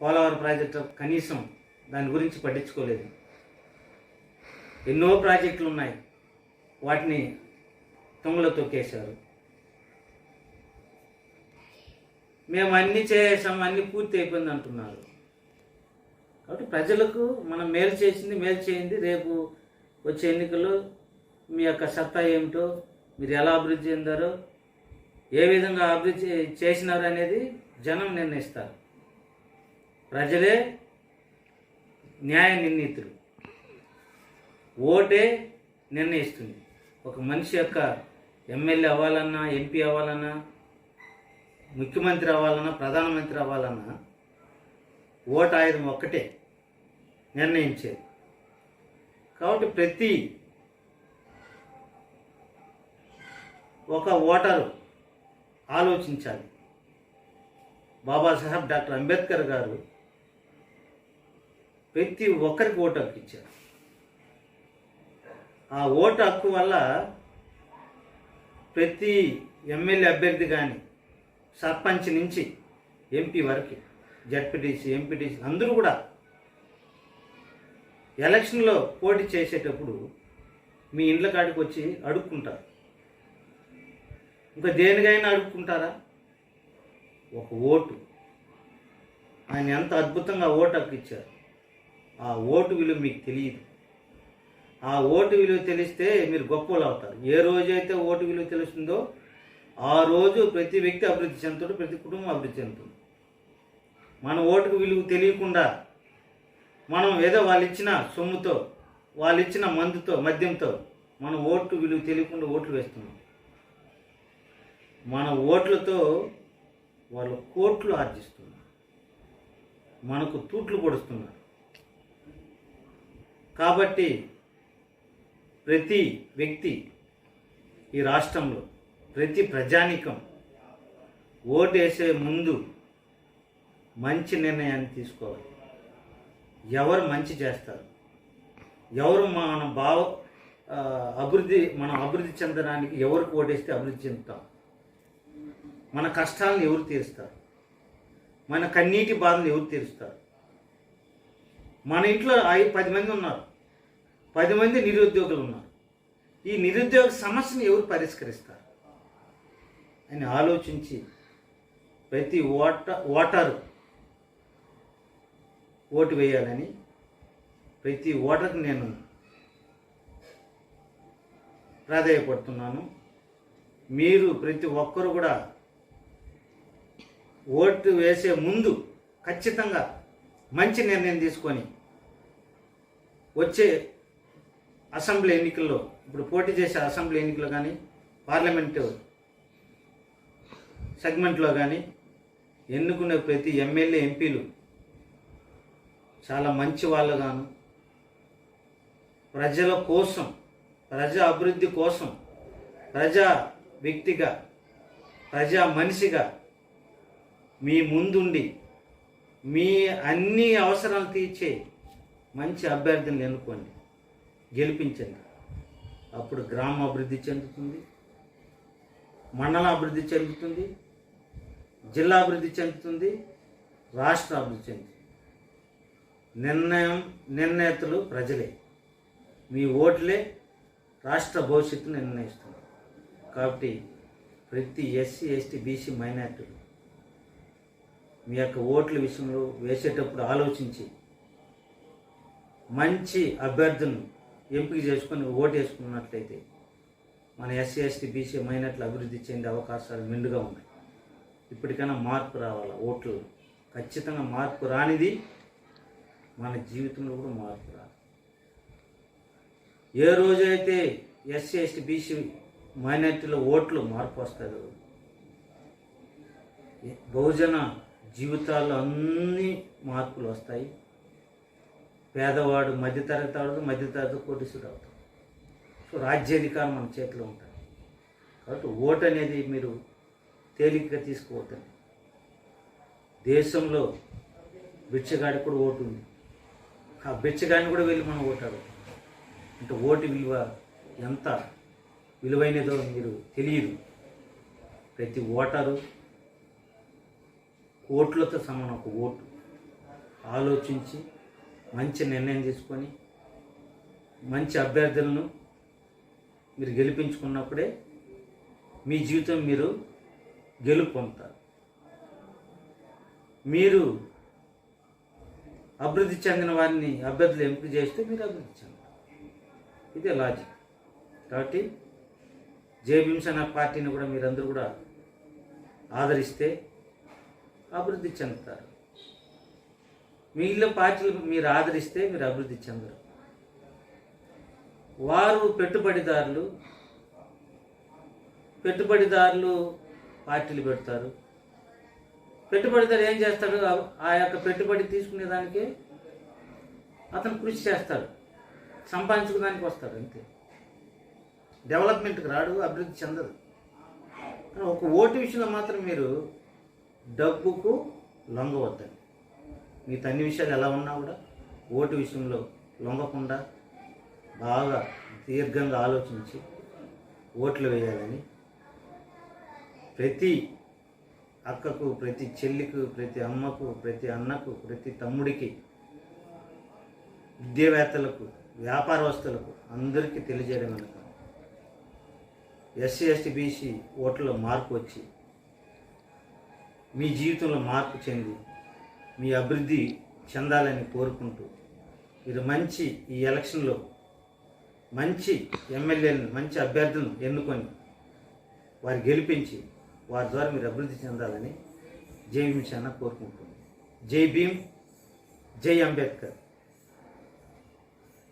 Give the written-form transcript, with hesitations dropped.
Polavaram project కనీసం దాని గురించి పట్టించుకోలేదు. ఎన్నో ప్రాజెక్టులు ఉన్నాయి, వాటిని తుంగలో తొక్కేశారు. మేము అన్నీ చేసాం, అన్నీ పూర్తి అయిపోయింది అంటున్నారు. కాబట్టి ప్రజలకు మనం మేలు చేసింది, మేలు చేయండి. రేపు వచ్చే ఎన్నికల్లో మీ యొక్క సత్తా ఏమిటో, మీరు ఎలా అభివృద్ధి చెందారో, ఏ విధంగా అభివృద్ధి చేసినారు అనేది జనం నిర్ణయిస్తారు. ప్రజలే న్యాయ నిర్ణీతులు. ఓటే నిర్ణయిస్తుంది. ఒక మనిషి యొక్క ఎమ్మెల్యే అవ్వాలన్నా, ఎంపీ అవ్వాలన్నా, ముఖ్యమంత్రి అవ్వాలన్నా, ప్రధానమంత్రి అవ్వాలన్నా ఓటు ఆయుధం ఒక్కటే నిర్ణయించేది. కాబట్టి ప్రతి ఒక ఓటరు ఆలోచించాలి. బాబాసాహెబ్ డాక్టర్ అంబేద్కర్ గారు ప్రతి ఒక్కరికి ఓటు హక్కు ఇచ్చారు. ఆ ఓటు హక్కు వల్ల ప్రతి ఎమ్మెల్యే అభ్యర్థి కానీ, సర్పంచ్ నుంచి ఎంపీ వరకు, జడ్పీటీసీ, ఎంపీటీసీ అందరూ కూడా ఎలక్షన్లో పోటీ చేసేటప్పుడు మీ ఇండ్ల కాడికి వచ్చి అడుక్కుంటారు. ఇంకా దేనికైనా అడుక్కుంటారా? ఒక ఓటు. ఆయన ఎంత అద్భుతంగా ఓటు హక్కు ఇచ్చారు. ఆ ఓటు విలువ మీకు తెలియదు. ఆ ఓటు విలువ తెలిస్తే మీరు గొప్పలు అవుతారు. ఏ రోజైతే ఓటు విలువ తెలుస్తుందో ఆ రోజు ప్రతి వ్యక్తి అభివృద్ధి చెందుతాడు, ప్రతి కుటుంబం అభివృద్ధి చెందుతుంది. మన ఓటుకు విలువ తెలియకుండా మనం ఏదో వాళ్ళు ఇచ్చిన సొమ్ముతో, వాళ్ళు ఇచ్చిన మందుతో, మద్యంతో మన ఓటు విలువ తెలియకుండా ఓట్లు వేస్తున్నాం. మన ఓట్లతో వాళ్ళు కోట్లు ఆర్జిస్తున్నారు, మనకు తూట్లు పొడుస్తున్నారు. కాబట్టి ప్రతి వ్యక్తి ఈ రాష్ట్రంలో, ప్రతి ప్రజానీకం ఓటేసే ముందు మంచి నిర్ణయాన్ని తీసుకోవాలి. ఎవరు మంచి చేస్తారు, ఎవరు మనం అభివృద్ధి చెందడానికి ఎవరికి ఓటేస్తే అభివృద్ధి చెందుతాం, మన కష్టాలను ఎవరు తీరుస్తారు, మన కన్నీటి బాధను ఎవరు తీరుస్తారు. మన ఇంట్లో 10 మంది ఉన్నారు, 10 మంది నిరుద్యోగులు ఉన్నారు. ఈ నిరుద్యోగ సమస్యను ఎవరు పరిష్కరిస్తారు అని ఆలోచించి ప్రతి ఓటరు ఓటు వేయాలని ప్రతి ఓటర్కి నేను ప్రాధాన్యపడుతున్నాను. మీరు ప్రతి ఒక్కరు కూడా ఓటు వేసే ముందు ఖచ్చితంగా మంచి నిర్ణయం తీసుకొని వచ్చే అసెంబ్లీ ఎన్నికల్లో, ఇప్పుడు పోటీ చేసే అసెంబ్లీ ఎన్నికల్లో కానీ, పార్లమెంటు సెగ్మెంట్లో కానీ ఎన్నుకునే ప్రతి ఎమ్మెల్యే, ఎంపీలు చాలా మంచి వాళ్ళుగాను, ప్రజల కోసం, ప్రజా అభివృద్ధి కోసం, ప్రజా వ్యక్తిగా, ప్రజా మనిషిగా మీ ముందుండి మీ అన్ని అవసరాలు తీర్చే మంచి అభ్యర్థిని ఎన్నుకోండి, గెలిపించండి. అప్పుడు గ్రామం అభివృద్ధి చెందుతుంది, మండలం అభివృద్ధి చెందుతుంది, జిల్లా అభివృద్ధి చెందుతుంది, రాష్ట్ర అభివృద్ధి చెందుతుంది. నిర్ణేతలు ప్రజలే. మీ ఓట్లే రాష్ట్ర భవిష్యత్తును నిర్ణయిస్తుంది. కాబట్టి ప్రతి ఎస్సీ, ఎస్టీ, బీసీ, మైనారిటీలు మీ యొక్క ఓట్ల విషయంలో వేసేటప్పుడు ఆలోచించి మంచి అభ్యర్థులను ఎంపిక చేసుకొని ఓటు వేసుకున్నట్లయితే మన ఎస్సీ, ఎస్టీ, బీసీ, మైనారిటీలు అభివృద్ధి చెందే అవకాశాలు మెండుగా ఉన్నాయి. ఇప్పటికైనా మార్పు రావాలి. ఓట్లు ఖచ్చితంగా మార్పు రానిది మన జీవితంలో కూడా మార్పు రాదు. ఏ రోజైతే ఎస్సీ, ఎస్టీ, బీసీ, మైనారిటీలో ఓట్లు మార్పు వస్తుందో బహుజన జీవితాల్లో అన్ని మార్పులు వస్తాయి. పేదవాడు మధ్యతరగతి వాడు, మధ్యతరగతి కోటీశ్వరుడు అవుతాడు. సో రాజ్యాధికారం మన చేతిలో ఉంటుంది. కాబట్టి ఓటు అనేది మీరు తేలికగా తీసుకోవద్దండి. దేశంలో బిచ్చగాడికి కూడా ఓటు ఉంది. ఆ బిచ్చగాడిని కూడా వెళ్ళి మనం ఓటాడు. అంటే ఓటు విలువ ఎంత విలువైనదో మీరు తెలియదు. ప్రతి ఓటరు ఓట్లతో సమానం. ఒక ఓటు ఆలోచించి మంచి నిర్ణయం తీసుకొని మంచి అభ్యర్థులను మీరు గెలిపించుకున్నప్పుడే మీ జీవితం మీరు గెలుపు పొందుతారు. మీరు అభివృద్ధి చెందిన వారిని అభ్యర్థులు ఎంపిక చేస్తే మీరు అభివృద్ధి చెందారు. ఇదే లాజిక్. కాబట్టి జై భీమ్సేన పార్టీని కూడా మీరందరూ కూడా ఆదరిస్తే అభివృద్ధి చెందుతారు. మిగిలిన పార్టీలు మీరు ఆదరిస్తే మీరు అభివృద్ధి చెందరు. వారు పెట్టుబడిదారులు పార్టీలు పెడతారు. పెట్టుబడిదారు ఏం చేస్తాడు? ఆ యొక్క పెట్టుబడి తీసుకునేదానికే అతను కృషి చేస్తాడు, సంపాదించుకోవడానికి వస్తాడు, అంతే. డెవలప్మెంట్కి రాడు, అభివృద్ధి చెందదు. ఒక ఓటు విషయంలో మాత్రం మీరు డబ్బుకు లొంగవద్దండి. మిగతా అన్ని విషయాలు ఎలా ఉన్నా కూడా ఓటు విషయంలో లొంగకుండా బాగా దీర్ఘంగా ఆలోచించి ఓట్లు వేయాలని ప్రతి అక్కకు, ప్రతి చెల్లికి, ప్రతి అమ్మకు, ప్రతి అన్నకు, ప్రతి తమ్ముడికి, విద్యావేత్తలకు, వ్యాపారస్తులకు అందరికీ తెలియజేయడం కనుక ఎస్సీ ఎస్టీ బీసీ ఓట్లలో మార్పు వచ్చి మీ జీవితంలో మార్పు చెంది మీ అభివృద్ధి చెందాలని కోరుకుంటూ మీరు మంచి ఈ ఎలక్షన్లో మంచి ఎమ్మెల్యేలను, మంచి అభ్యర్థులను ఎన్నుకొని వారు గెలిపించి వారి ద్వారా మీరు అభివృద్ధి చెందాలని జై భీమ్సేన కోరుకుంటుంది. జై భీమ్, జై అంబేద్కర్.